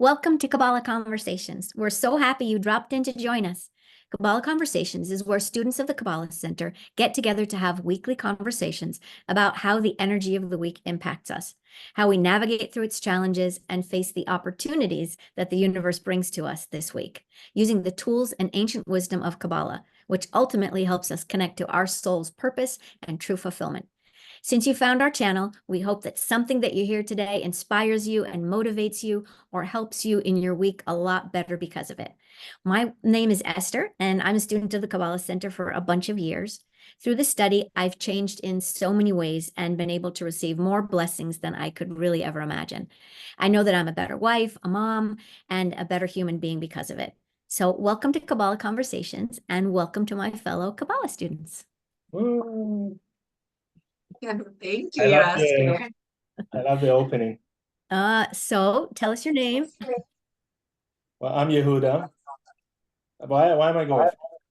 Welcome to Kabbalah Conversations. We're so happy you dropped in to join us. Kabbalah Conversations is where students of the Kabbalah Center get together to have weekly conversations about how the energy of the week impacts us, how we navigate through its challenges, and face the opportunities that the universe brings to us this week, using the tools and ancient wisdom of Kabbalah, which ultimately helps us connect to our soul's purpose and true fulfillment. Since you found our channel, we hope that something that you hear today inspires you and motivates you or helps you in your week a lot better because of it. My name is Esther, and I'm a student of the Kabbalah Center for a bunch of years. Through the study, I've changed in so many ways and been able to receive more blessings than I could really ever imagine. I know that I'm a better wife, a mom, and a better human being because of it. So welcome to Kabbalah Conversations, and welcome to my fellow Kabbalah students. Woo. Yeah, thank I you, love Esther. I love the opening. So tell us your name. Well, I'm Yehuda. Why am I going?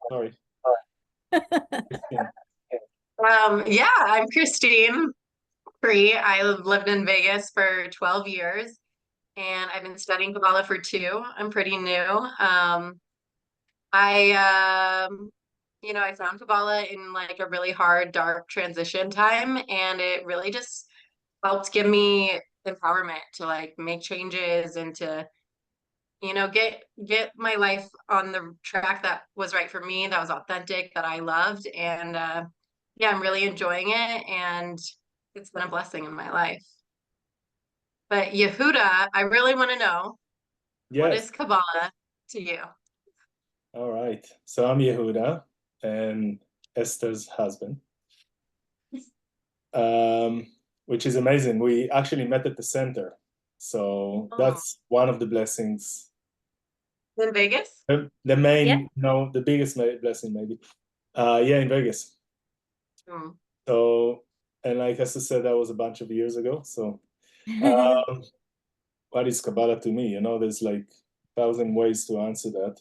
Sorry. Christine. Yeah, I'm Christine Free. I lived in Vegas for 12 years and I've been studying Kabbalah for two. I'm pretty new. I found Kabbalah in like a really hard, dark transition time, and it really just helped give me empowerment to like make changes and to get my life on the track that was right for me, that was authentic, that I loved. And yeah, I'm really enjoying it, and it's been a blessing in my life. But Yehuda, I really want to know, what Yes. is Kabbalah to you? All right. So I'm Yehuda and Esther's husband, which is amazing. We actually met at the center. So Oh, that's one of the blessings. in Vegas? The main, Yeah. no, the biggest blessing maybe. Yeah, in Vegas. Mm. So, and like Esther said, that was a bunch of years ago. So um, what is Kabbalah to me? There's like 1,000 ways to answer that.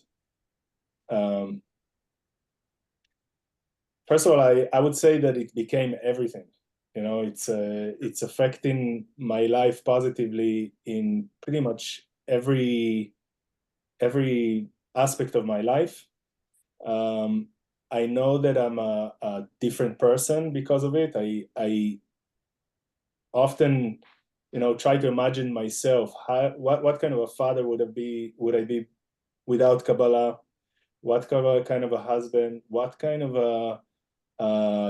First of all, I would say that it became everything. It's affecting my life positively in pretty much every aspect of my life. I know that I'm a different person because of it. I often, try to imagine myself, what kind of a father would I be without Kabbalah? What kind of a husband? What kind of a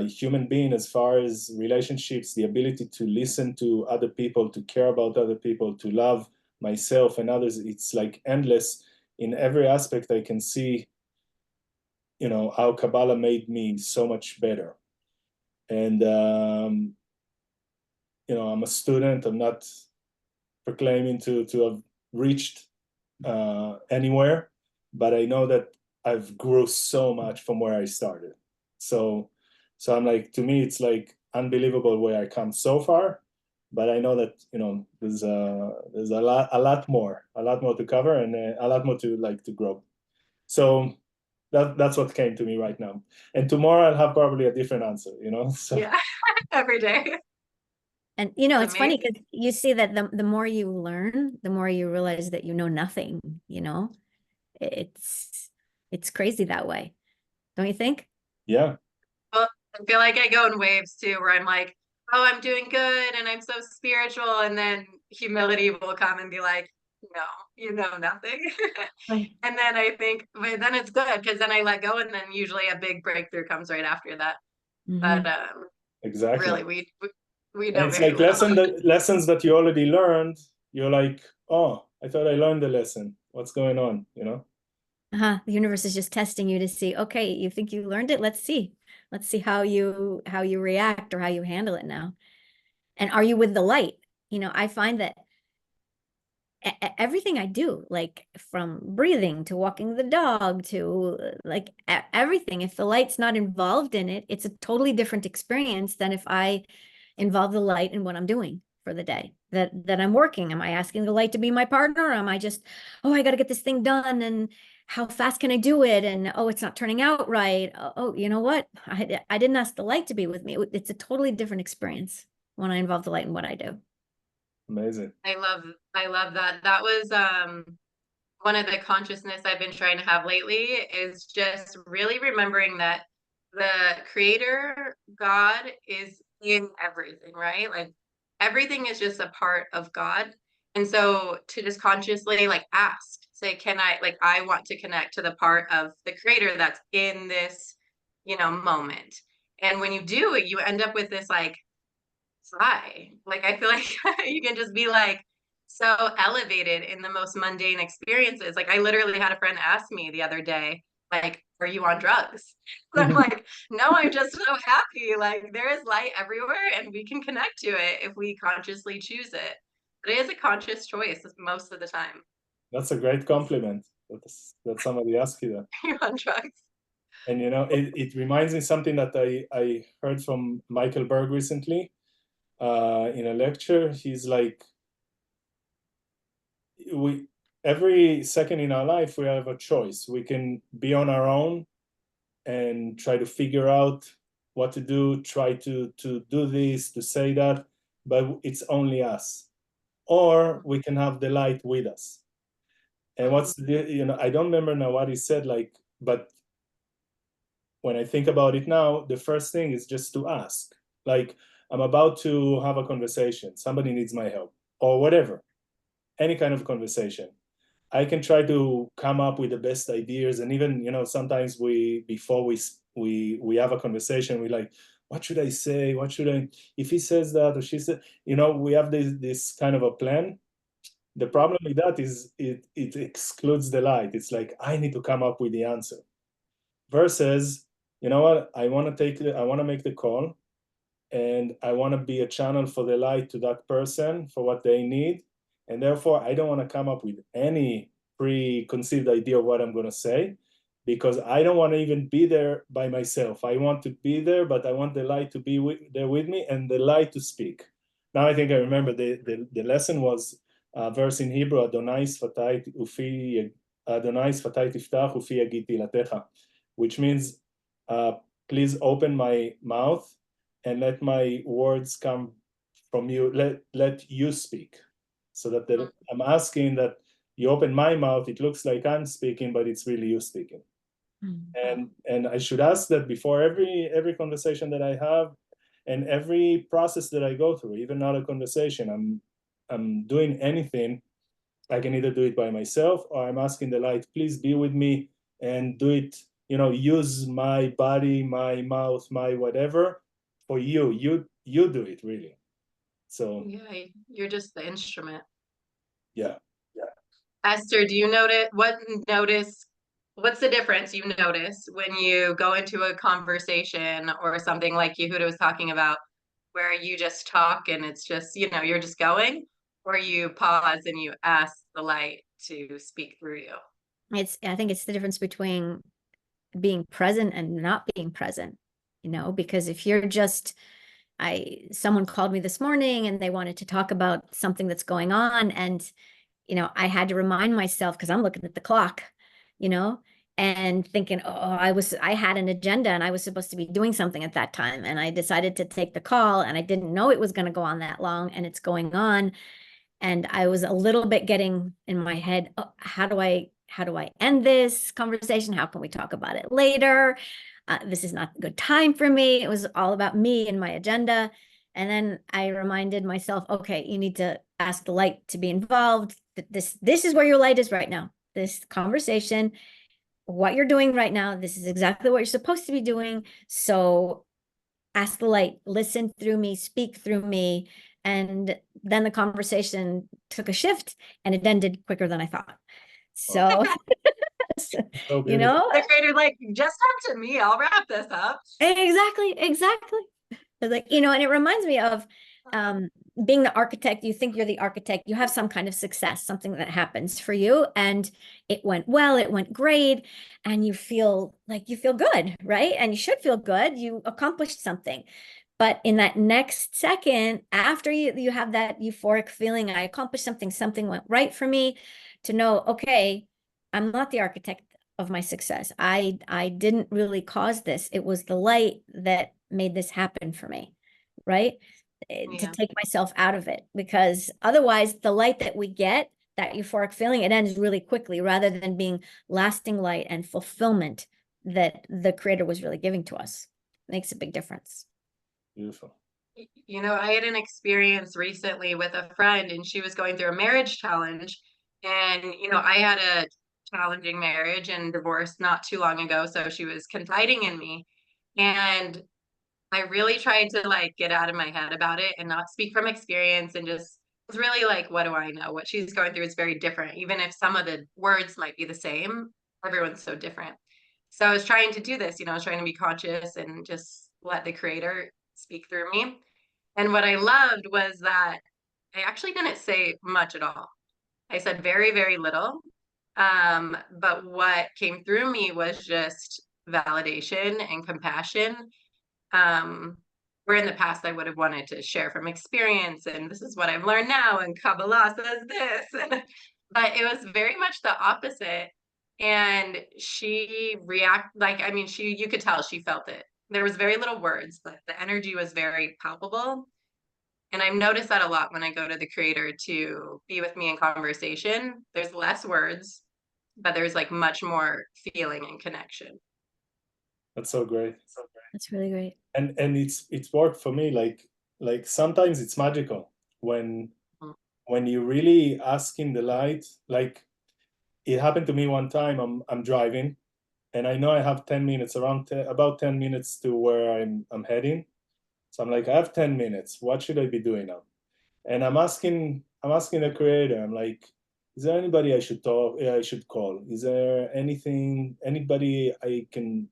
human being as far as relationships, the ability to listen to other people, to care about other people, to love myself and others? It's like endless. In every aspect, I can see, how Kabbalah made me so much better. And I'm a student. I'm not proclaiming to have reached anywhere, but I know that I've grew so much from where I started. So I'm like, to me, it's like unbelievable where I come so far, but I know that there's a lot more to cover, and a lot more to grow. So that's what came to me right now. And tomorrow I'll have probably a different answer. So Yeah, every day. And it's funny Amazing. because you see that the more you learn, the more you realize that you know nothing, It's it's crazy that way. Don't you think? yeah. Well, I feel like I go in waves too, where I'm like, oh, I'm doing good and I'm so spiritual. And then humility will come and be like, no, you know nothing. Right. And then I think, but then it's good because then I let go, and then usually a big breakthrough comes right after that. But Mhm. Exactly. really, we And know it's very like little. lessons that you already learned. You're like, oh, I thought I learned the lesson. What's going on? The universe is just testing you to see, okay, you think you learned it? Let's see. Let's see how you react or how you handle it now. And are you with the light? I find that everything I do, like from breathing to walking the dog to like everything, if the light's not involved in it, it's a totally different experience than if I involve the light in what I'm doing for the day that I'm working. Am I asking the light to be my partner? Or am I just, oh, I got to get this thing done, and how fast can I do it? And oh, it's not turning out right. Oh, you know what? I didn't ask the light to be with me. It's a totally different experience when I involve the light in what I do. Amazing. I love that. That was one of the consciousness I've been trying to have lately is just really remembering that the creator, God, is in everything, right? Like everything is just a part of God. And so to just consciously like ask, say, can I, like, I want to connect to the part of the creator that's in this, moment. And when you do it, you end up with this like high. Like I feel like you can just be like so elevated in the most mundane experiences. Like I literally had a friend ask me the other day, like, are you on drugs? And I'm like, no, I'm just so happy. Like there is light everywhere and we can connect to it if we consciously choose it. But it is a conscious choice most of the time. That's a great compliment that somebody asked you that. You're on drugs. And it reminds me something that I heard from Michael Berg recently in a lecture. He's like, every second in our life we have a choice. We can be on our own and try to figure out what to do, try to do this, to say that, but it's only us. Or we can have the light with us. And I don't remember now what he said, like, but when I think about it now, the first thing is just to ask. Like, I'm about to have a conversation, somebody needs my help, or whatever, any kind of conversation. I can try to come up with the best ideas, and even sometimes before we have a conversation, we like, what should I say? What should I? If he says that or she said, we have this kind of a plan. The problem with that is it excludes the light. It's like I need to come up with the answer. Versus, you know what? I want to make the call, and I want to be a channel for the light to that person for what they need. And therefore, I don't want to come up with any preconceived idea of what I'm going to say, because I don't want to even be there by myself. I want to be there, but I want the light to be there with me and the light to speak. Now I think I remember the lesson was a verse in Hebrew, Adonai sfatai tiftach ufi yagid tilatecha, which means, please open my mouth and let my words come from you. Let you speak. So that I'm asking that you open my mouth. It looks like I'm speaking, but it's really you speaking. And I should ask that before every conversation that I have, and every process that I go through, even not a conversation, I'm doing anything. I can either do it by myself, or I'm asking the light, please be with me and do it. Use my body, my mouth, my whatever for you. You do it really. So Yeah, you're just the instrument. yeah. Esther, do you what's the difference you notice when you go into a conversation or something like Yehuda was talking about, where you just talk and it's just, you're just going, or you pause and you ask the light to speak through you? I think it's the difference between being present and not being present, because if you're just, someone called me this morning and they wanted to talk about something that's going on, and I had to remind myself, because I'm looking at the clock, and thinking, oh, I had an agenda and I was supposed to be doing something at that time. And I decided to take the call, and I didn't know it was going to go on that long, and it's going on. And I was a little bit getting in my head, oh, how do I end this conversation? How can we talk about it later? This is not a good time for me. It was all about me and my agenda. And then I reminded myself, okay, you need to ask the light to be involved. This is where your light is right now. This conversation, what you're doing right now, this is exactly what you're supposed to be doing. So ask the light, listen through me, speak through me. And then the conversation took a shift, and it ended quicker than I thought. So, So the creator, like, just talk to me, I'll wrap this up. Exactly. Like, and it reminds me of being the architect. You think you're the architect, you have some kind of success, something that happens for you, and it went well, it went great, and you feel good, right? And you should feel good, you accomplished something. But in that next second, after you have that euphoric feeling, I accomplished something went right for me, to know, okay, I'm not the architect of my success. I didn't really cause this. It was the light that made this happen for me, right? to Yeah. take myself out of it, because otherwise the light that we get, that euphoric feeling, it ends really quickly rather than being lasting light and fulfillment that the creator was really giving to us. Makes a big difference. Beautiful. You know, I had an experience recently with a friend, and she was going through a marriage challenge. And, you know, I had a challenging marriage and divorced not too long ago. So she was confiding in me. And I really tried to like get out of my head about it and not speak from experience, and just was really like, what do I know? What she's going through is very different. Even if some of the words might be the same, everyone's so different. So I was trying to do this, you know, I was trying to be conscious and just let the creator speak through me. And what I loved was that I actually didn't say much at all. I said very, very little. But what came through me was just validation and compassion, where in the past I would have wanted to share from experience, and this is what I've learned now, and Kabbalah says this. But it was very much the opposite. And she like, I mean, you could tell she felt it. There was very little words, but the energy was very palpable. And I've noticed that a lot when I go to the creator to be with me in conversation. There's less words, but there's like much more feeling and connection. That's so great. That's really great. And it's worked for me. Like sometimes it's magical when Mhm. when you really ask in the light. Like it happened to me one time. I'm driving, and I know I have 10 minutes, about 10 minutes to where I'm heading. So I'm like, I have 10 minutes. What should I be doing now? And I'm asking the creator. I'm like, is there anybody I should call? Is there anybody I can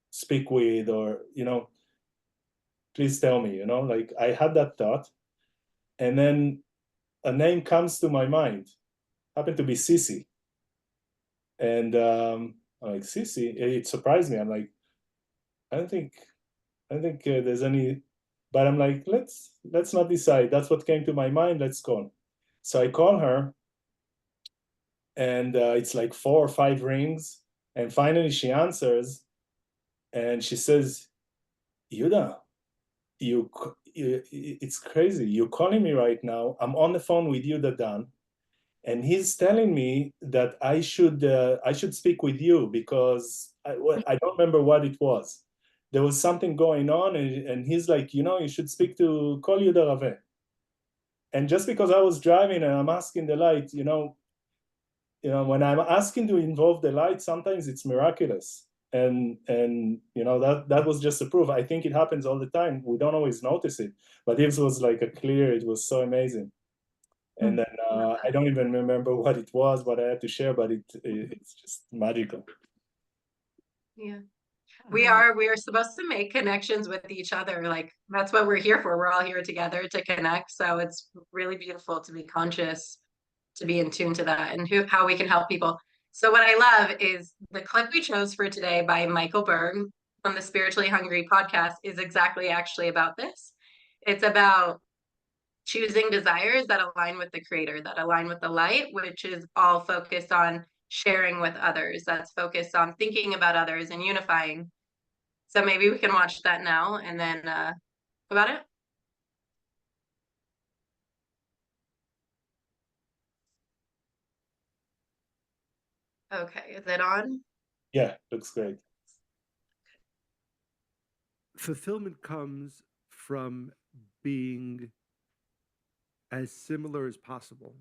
speak with, or please tell me, like I had that thought, and then a name comes to my mind. Happened to be Sissy. And I'm like, Sissy, it surprised me. I'm like, I don't think there's any, but I'm like, let's not decide. That's what came to my mind. Let's call. So I call her, and it's like 4 or 5 rings, and finally she answers, and she says, Yuda, it's crazy. You're calling me right now. I'm on the phone with Yuda Dan, and he's telling me that I should speak with you because I don't remember what it was. There was something going on, and he's like, you should speak to call Yuda Rave. And just because I was driving and I'm asking the light, when I'm asking to involve the light, sometimes it's miraculous. And that was just a proof. I think it happens all the time. We don't always notice it, but this was like it was so amazing. And then I don't even remember what it was, what I had to share, but it's just magical. Yeah. We are supposed to make connections with each other. Like that's what we're here for. We're all here together to connect. So it's really beautiful to be conscious, to be in tune to that, and how we can help people. So what I love is the clip we chose for today by Michael Berg from the Spiritually Hungry podcast is exactly actually about this. It's about choosing desires that align with the creator, that align with the light, which is all focused on sharing with others, that's focused on thinking about others and unifying. So maybe we can watch that now and then about it. Okay, is it on? Yeah, looks great. Fulfillment comes from being as similar as possible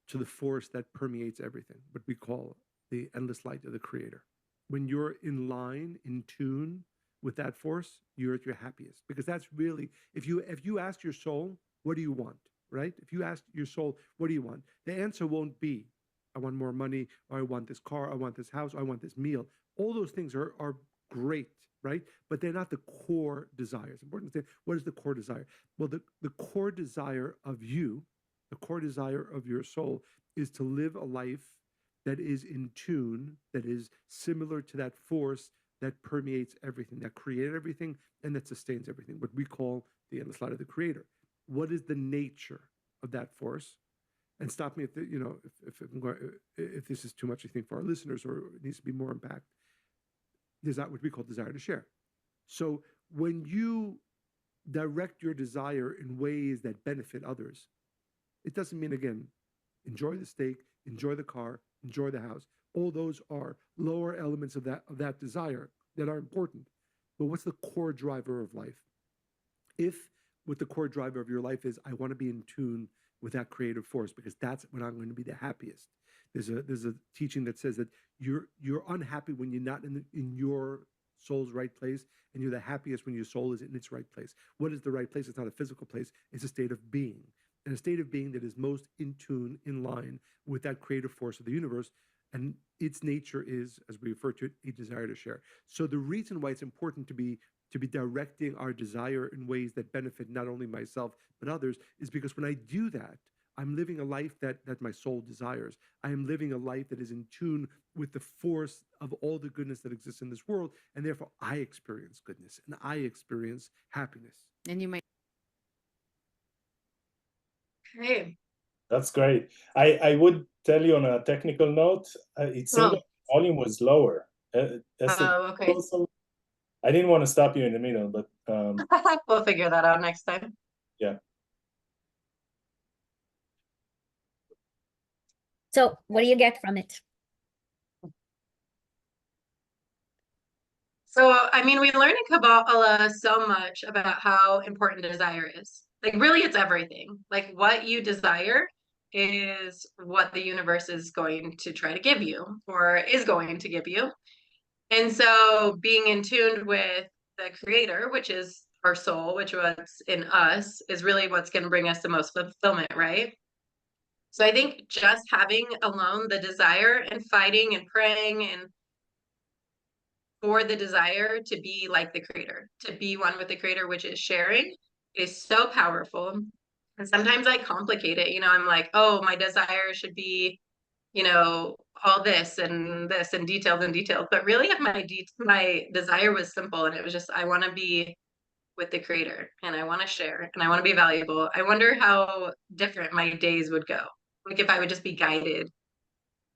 to the force that permeates everything, what we call the endless light of the creator. When you're in line, in tune with that force, you're at your happiest. Because that's really, if you ask your soul, what do you want, right? If you ask your soul, what do you want? The answer won't be, I want more money, or I want this car, I want this house, or I want this meal. All those things are great, right? But they're not the core desires. Important to say, what is the core desire? Well, the core desire of you, the core desire of your soul, is to live a life that is in tune, that is similar to that force that permeates everything, that created everything, and that sustains everything, what we call the endless light of the creator. What is the nature of that force? And stop me if this is too much, I think, for our listeners, or it needs to be more unpacked. There's that what we call desire to share. So when you direct your desire in ways that benefit others. It doesn't mean, again, enjoy the steak, enjoy the car, enjoy the house. All those are lower elements of that desire that are important. But what's the core driver of life? If what the core driver of your life is, I want to be in tune with that creative force because that's when I'm going to be the happiest. There's a teaching that says that you're unhappy when you're not in your soul's right place, and you're the happiest when your soul is in its right place. What is the right place? It's not a physical place. It's a state of being, and a state of being that is most in tune, in line with that creative force of the universe. And its nature is, as we refer to it, a desire to share. So the reason why it's important to be directing our desire in ways that benefit not only myself but others is because when I do that, I'm living a life that my soul desires. I am living a life that is in tune with the force of all the goodness that exists in this world, and therefore I experience goodness and I experience happiness. And you might. Okay. That's great. I would tell you on a technical note, it seemed like the volume was lower. Okay. Also, I didn't want to stop you in the middle, but We'll figure that out next time. yeah. So what do you get from it? So, I mean, we learn in Kabbalah so much about how important desire is. Like, really, it's everything. Like, what you desire is what the universe is going to try to give you or is going to give you. And so, being in tune with the creator, which is our soul, which was in us, is really what's going to bring us the most fulfillment, right? So I think just having alone the desire and fighting and praying and for the desire to be like the creator, to be one with the creator, which is sharing, is so powerful. And sometimes I complicate it. I'm like, oh, my desire should be, all this and details and details. But really, if my desire was simple and it was just, I want to be with the creator and I want to share and I want to be valuable, I wonder how different my days would go. Like if I would just be guided,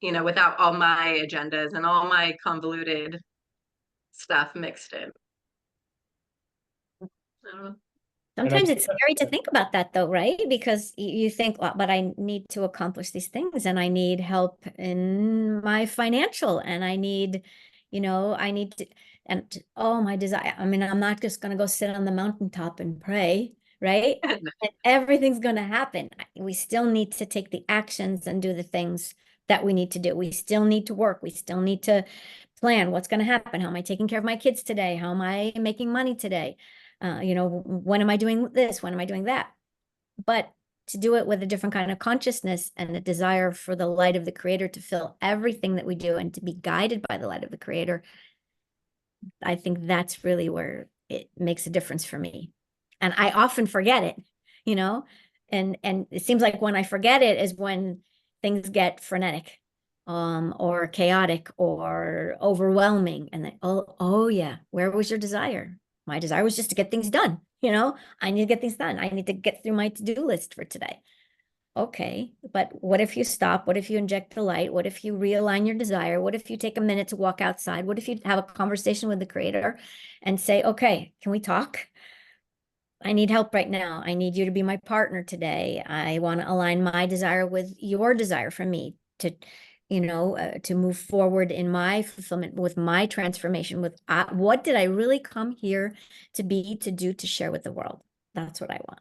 without all my agendas and all my convoluted stuff mixed in. Sometimes it's scary to think about that though, right? Because you think, well, but I need to accomplish these things and I need help in my financial and I need to, oh, my desire. I mean, I'm not just going to go sit on the mountaintop and pray, right? And everything's going to happen. We still need to take the actions and do the things that we need to do. We still need to work. We still need to plan what's going to happen. How am I taking care of my kids today? How am I making money today? When am I doing this? When am I doing that? But to do it with a different kind of consciousness and a desire for the light of the creator to fill everything that we do and to be guided by the light of the creator, I think that's really where it makes a difference for me. And I often forget it, and it seems like when I forget it is when things get frenetic, or chaotic or overwhelming. And then, oh yeah, where was your desire? My desire was just to get things done. I need to get things done. I need to get through my to-do list for today. Okay, but what if you stop? What if you inject the light? What if you realign your desire? What if you take a minute to walk outside? What if you have a conversation with the creator and say, okay, can we talk? I need help right now. I need you to be my partner today. I want to align my desire with your desire for me to to move forward in my fulfillment, with my transformation, with what did I really come here to be, to do, to share with the world? That's what I want.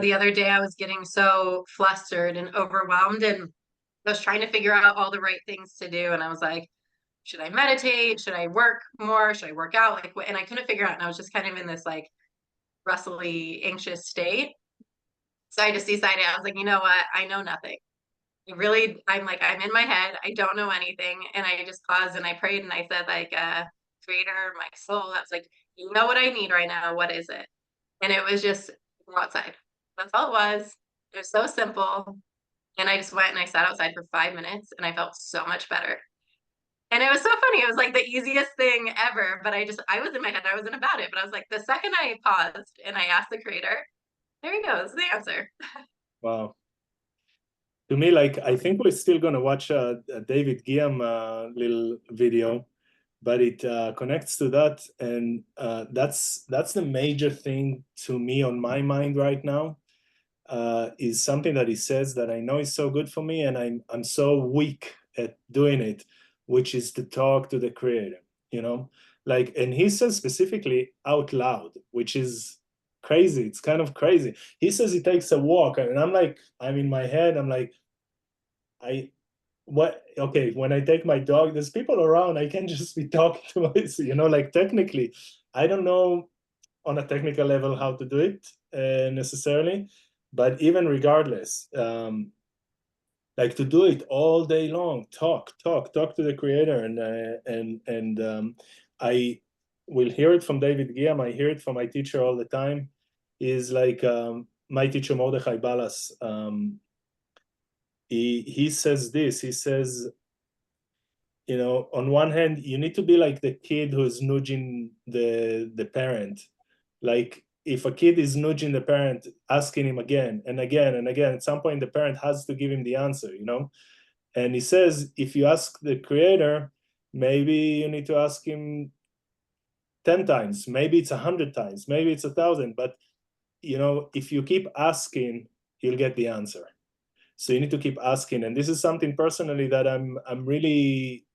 The other day I was getting so flustered and overwhelmed and I was trying to figure out all the right things to do. And I was like, should I meditate? Should I work more? Should I work out? And I couldn't figure out. And I was just kind of in this like rustly, anxious state. So I just decided, I was like, you know what? I know nothing. I'm in my head. I don't know anything. And I just paused and I prayed and I said, like, creator, my soul, I was like, you know what I need right now. What is it? And it was just go outside. That's all it was. It was so simple. And I just went and I sat outside for 5 minutes and I felt so much better. And it was so funny. It was like the easiest thing ever. But I was in my head. I wasn't about it. But I was like, the second I paused and I asked the creator, there you go. That's the answer. Wow. To me, like, I think we're still going to watch a David Guillaume little video but it connects to that, and that's the major thing to me on my mind right now. Is something that he says that I know is so good for me, and I'm so weak at doing it, which is to talk to the Creator, you know, like, and he says specifically out loud, which is crazy. It's kind of crazy. He says he takes a walk, and I'm like, I'm in my head, I'm like, okay, when I take my dog, there's people around, I can't just be talking to myself, you know, like technically, I don't know on a technical level how to do it necessarily, but even regardless, like to do it all day long, talk to the Creator, and I will hear it from David Guillaume. I hear it from my teacher all the time. Is like my teacher Mordechai Balas. He says this. He says, you know, on one hand, you need to be like the kid who's nudging the parent. Like if a kid is nudging the parent, asking him again and again and again, at some point the parent has to give him the answer, you know? And he says, if you ask the Creator, maybe you need to ask him 10 times, maybe it's 100 times, maybe it's 1,000, but you know, if you keep asking, you'll get the answer. So you need to keep asking. And this is something personally that I'm really,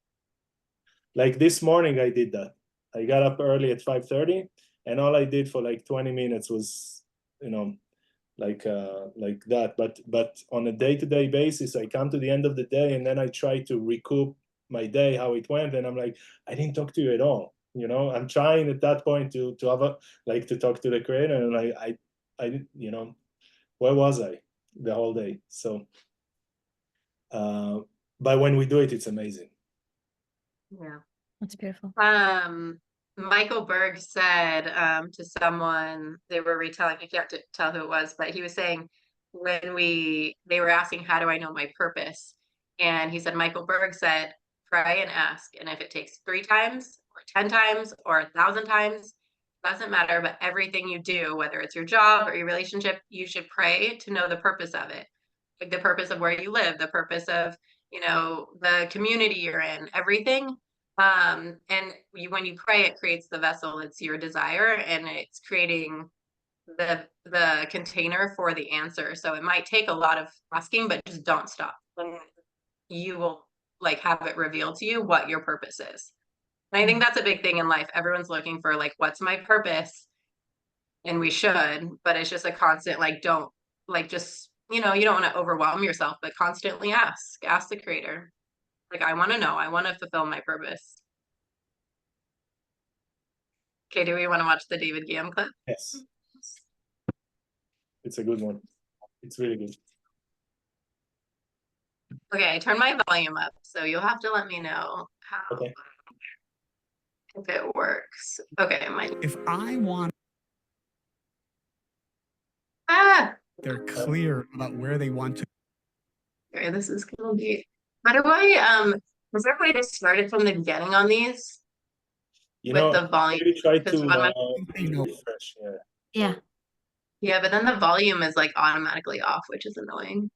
like this morning I did that. I got up early at 5:30, and all I did for like 20 minutes was, you know, like that. But on a day-to-day basis, I come to the end of the day, and then I try to recoup my day, how it went, and I'm like, I didn't talk to you at all. You know, I'm trying at that point to have a, like, to talk to the Creator, and I you know, where was I the whole day? So, but when we do it, it's amazing. Yeah. That's beautiful. Michael Berg said to someone, they were retelling, I can't tell who it was, but he was saying when they were asking, how do I know my purpose? And he said, Michael Berg said, pray and ask. And if it takes 3 times or 10 times or 1,000 times, doesn't matter, but everything you do, whether it's your job or your relationship, you should pray to know the purpose of it. Like the purpose of where you live, the purpose of, you know, the community you're in, everything. And when you pray, it creates the vessel. It's your desire, and it's creating the container for the answer. So it might take a lot of asking, but just don't stop. And you will like have it revealed to you what your purpose is. And I think that's a big thing in life. Everyone's looking for like, what's my purpose? And we should, but it's just a constant, like, don't, like, just, you know, you don't want to overwhelm yourself, but constantly ask the Creator. Like, I want to know, I want to fulfill my purpose. Okay, do we want to watch the David Guillaume clip? Yes. It's a good one. It's really good. Okay, I turned my volume up, so you'll have to let me know how, Okay. if it works. Okay, If I want, they're clear about where they want to. Okay, this is gonna be, how do I, is there a way to start it from the beginning on these? You With know, the volume, maybe try because to on my, refresh. Yeah. Yeah. yeah, but then the volume is like automatically off, which is annoying.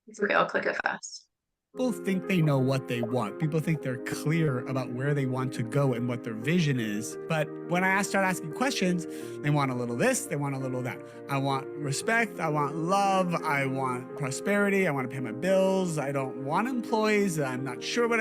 It's okay, I'll click it fast. People think they know what they want. People think they're clear about where they want to go and what their vision is. But when I start asking questions, they want a little this, they want a little that. I want respect, I want love, I want prosperity, I want to pay my bills, I don't want employees, I'm not sure what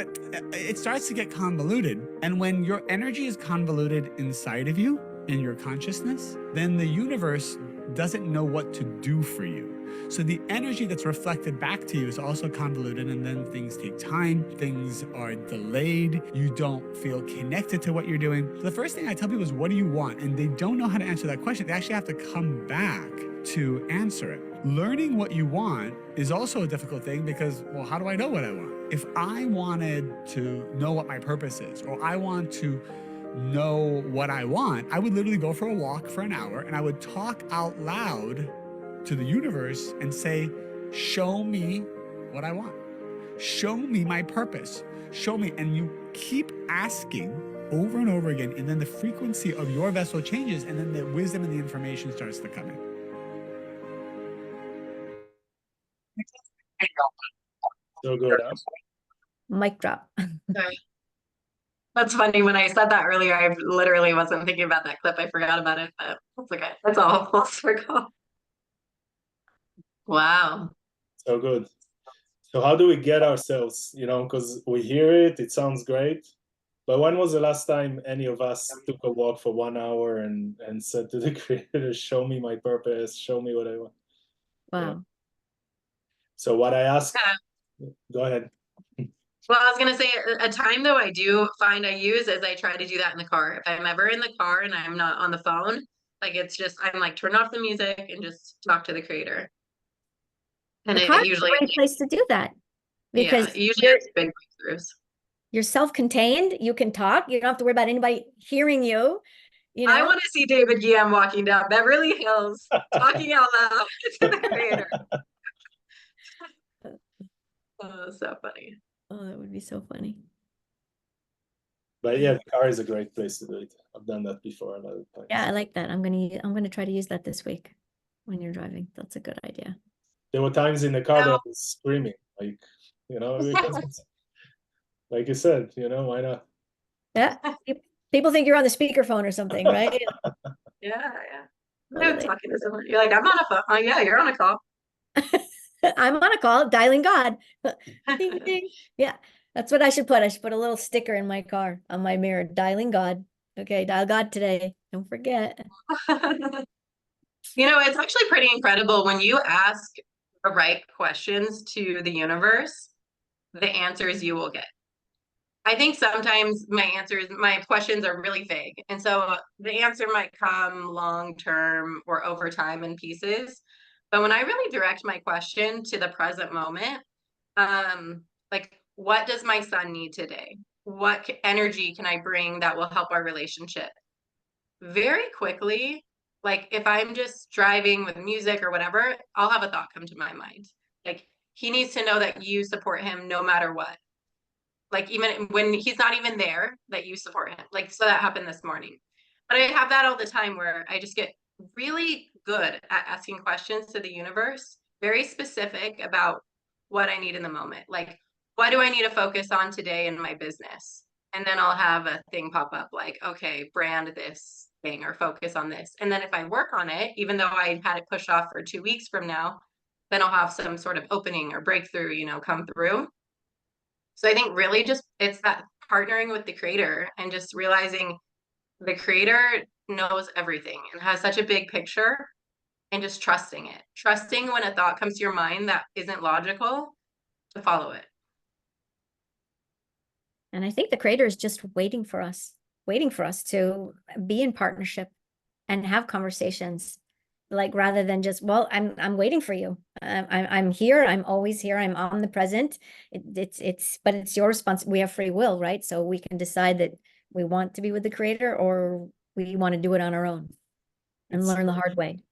it starts to get convoluted. And when your energy is convoluted inside of you, in your consciousness, then the universe doesn't know what to do for you. So the energy that's reflected back to you is also convoluted, and then things take time, things are delayed, you don't feel connected to what you're doing. So the first thing I tell people is, what do you want? And they don't know how to answer that question. They actually have to come back to answer it. Learning what you want is also a difficult thing because, well, how do I know what I want? If I wanted to know what my purpose is, or I want to know what I want, I would literally go for a walk for an hour and I would talk out loud to the universe and say, show me what I want. Show me my purpose. Show me. And you keep asking over and over again, and then the frequency of your vessel changes, and then the wisdom and the information starts to come in. So good, huh? Mic drop. Sorry. That's funny. When I said that earlier, I literally wasn't thinking about that clip. I forgot about it, but that's okay. That's all full circle. Wow. So good. So how do we get ourselves, because we hear it, it sounds great. But when was the last time any of us took a walk for 1 hour and said to the creator, show me my purpose, show me what I want? Wow. So what I ask, go ahead. Well, I was gonna say a time though I do find I use is I try to do that in the car. If I'm ever in the car and I'm not on the phone, like it's just I'm like turn off the music and just talk to the creator. And The it car is usually, a great place to do that yeah, because it usually it's big breakthroughs. you're self-contained. You can talk. You don't have to worry about anybody hearing you. I want to see David Guillaume walking down Beverly Hills, talking out loud to the creator. Oh, so funny. Oh, that would be so funny. But yeah, the car is a great place to do it. I've done that before a lot of times. Yeah, I like that. I'm gonna try to use that this week when you're driving. That's a good idea. There were times in the car that I was screaming, like, because like you said, why not? Yeah. People think you're on the speakerphone or something, right? Yeah. Totally. Talking to someone. You're like, I'm on a phone. Oh, yeah, you're on a call. I'm on a call, dialing God. Ding, ding. Yeah, that's what I should put. I should put a little sticker in my car on my mirror, dialing God. Okay, dial God today. Don't forget. It's actually pretty incredible when you ask the right questions to the universe, the answers you will get. I think sometimes my questions are really vague. And so the answer might come long term or over time in pieces. But when I really direct my question to the present moment, like, what does my son need today? What energy can I bring that will help our relationship? Very quickly, like if I'm just driving with music or whatever, I'll have a thought come to my mind. Like, he needs to know that you support him no matter what. Like, even when he's not even there, that you support him. Like, so that happened this morning. But I have that all the time where I just get really good at asking questions to the universe, very specific about what I need in the moment. Like, what do I need to focus on today in my business? And then I'll have a thing pop up like, okay, brand this thing or focus on this. And then if I work on it, even though I had it pushed off for 2 weeks from now, then I'll have some sort of opening or breakthrough, come through. So I think really just it's that partnering with the creator and just realizing the creator knows everything and has such a big picture, and just trusting it. Trusting when a thought comes to your mind that isn't logical, to follow it. And I think the creator is just waiting for us to be in partnership and have conversations, like rather than just, well, I'm waiting for you. I'm here. I'm always here. I'm omnipresent. But it's your response. We have free will, right? So we can decide that we want to be with the creator or we want to do it on our own and learn the hard way.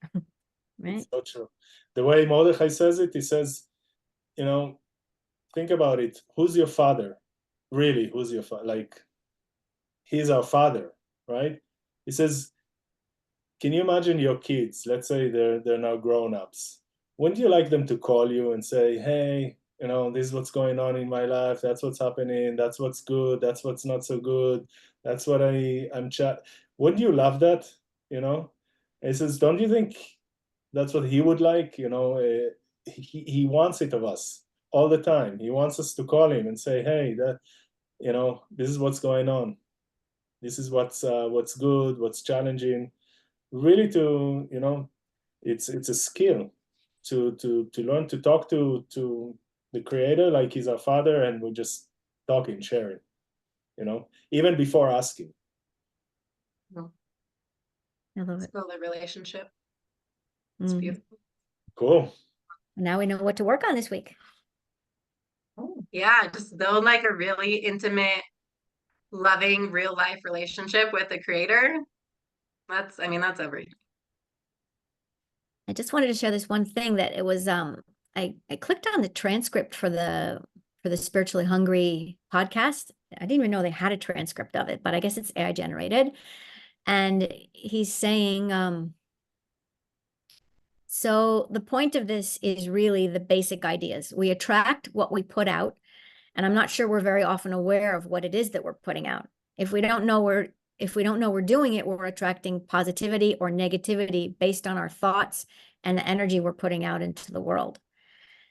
Right? It's so true. The way Mordechai says it, he says, think about it. Who's your father? Really, who's your father? Like, he's our father, right? He says, can you imagine your kids? Let's say they're now grown-ups. Wouldn't you like them to call you and say, hey, this is what's going on in my life. That's what's happening. That's what's good. That's what's not so good. That's what I'm Wouldn't you love that? He says, don't you think that's what he would like? He wants it of us all the time. He wants us to call him and say, hey, this is what's going on. This is what's good, what's challenging. Really, it's a skill to learn to talk to the creator like he's our father, and we're just talking, sharing, even before asking. I love it. Build a relationship. It's beautiful. Cool. Now we know what to work on this week. Yeah, just build like a really intimate, loving, real life relationship with the creator. That's everything. I just wanted to share this one thing that it was I clicked on the transcript for the Spiritually Hungry podcast. I didn't even know they had a transcript of it, but I guess it's AI generated. And he's saying, so the point of this is really the basic ideas. We attract what we put out, and I'm not sure we're very often aware of what it is that we're putting out. If we don't know we're doing it, we're attracting positivity or negativity based on our thoughts and the energy we're putting out into the world.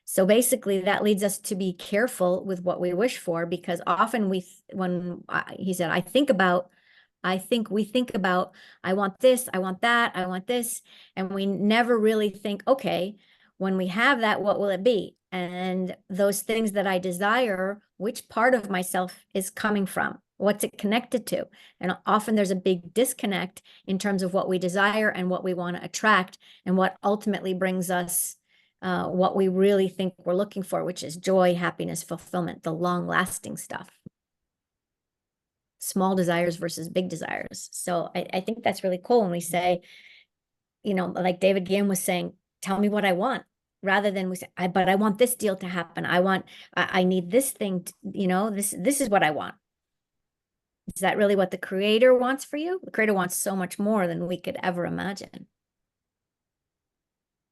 So basically that leads us to be careful with what we wish for, because often he said, we think about, I want this, I want that, I want this. And we never really think, okay, when we have that, what will it be? And those things that I desire, which part of myself is coming from? What's it connected to? And often there's a big disconnect in terms of what we desire and what we want to attract, and what ultimately brings us what we really think we're looking for, which is joy, happiness, fulfillment, the long-lasting stuff. Small desires versus big desires. So I think that's really cool when we say, like David Guillen was saying, tell me what I want, rather than we say, but I want this deal to happen. I need this thing, this is what I want. Is that really what the Creator wants for you? The Creator wants so much more than we could ever imagine.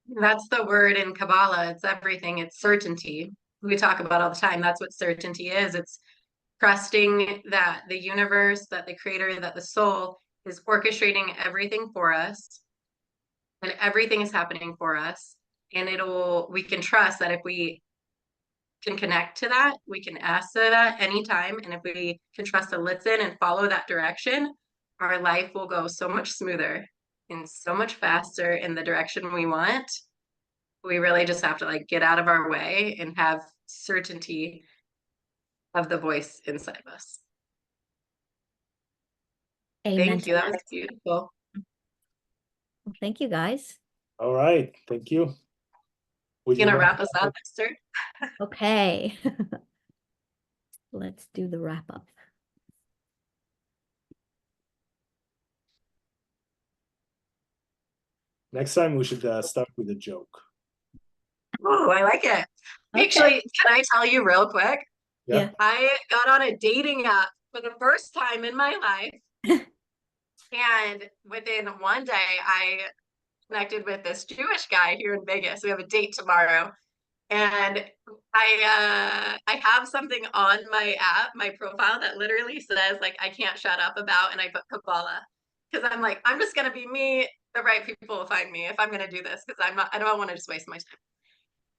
That's the word in Kabbalah. It's everything. It's certainty. We talk about all the time. That's what certainty is. It's trusting that the universe, that the Creator, that the soul is orchestrating everything for us, and everything is happening for us. And we can trust that if we can connect to that, we can ask for that anytime. And if we can trust to listen and follow that direction, our life will go so much smoother and so much faster in the direction we want. We really just have to get out of our way and have certainty of the voice inside of us. Amen. Thank you. That was beautiful. Thank you, guys. All right. Thank you. You gonna wrap us up, Esther? Okay. Let's do the wrap up. Next time we should start with a joke. Oh, I like it. Okay. Actually, can I tell you real quick? Yeah. I got on a dating app for the first time in my life. And within one day, I connected with this Jewish guy here in Vegas. We have a date tomorrow. And I have something on my app, my profile, that literally says I can't shut up about, and I put Kabbalah. Because I'm just gonna be me. The right people will find me if I'm gonna do this, because I don't want to just waste my time.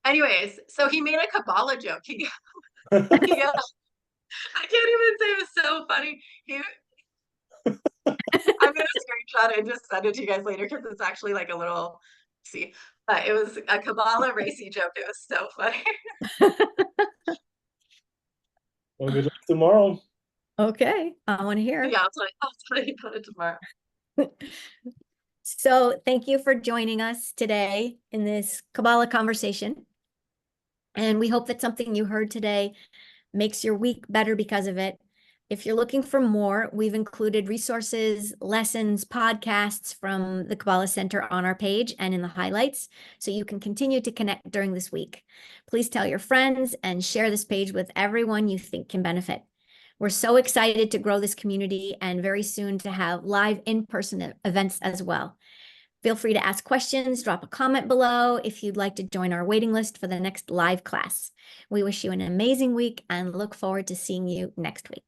Anyways, so he made a Kabbalah joke. I can't even say, it was so funny. I'm gonna screenshot it and just send it to you guys later, because it's actually a little, see, but it was a Kabbalah racy joke. It was so funny. Well, good luck tomorrow. Okay, I want to hear. Yeah, I'll tell you about it tomorrow. So thank you for joining us today in this Kabbalah conversation. And we hope that something you heard today makes your week better because of it. If you're looking for more, we've included resources, lessons, podcasts from the Kabbalah Center on our page and in the highlights, so you can continue to connect during this week. Please tell your friends and share this page with everyone you think can benefit. We're so excited to grow this community, and very soon to have live in-person events as well. Feel free to ask questions, drop a comment below if you'd like to join our waiting list for the next live class. We wish you an amazing week and look forward to seeing you next week.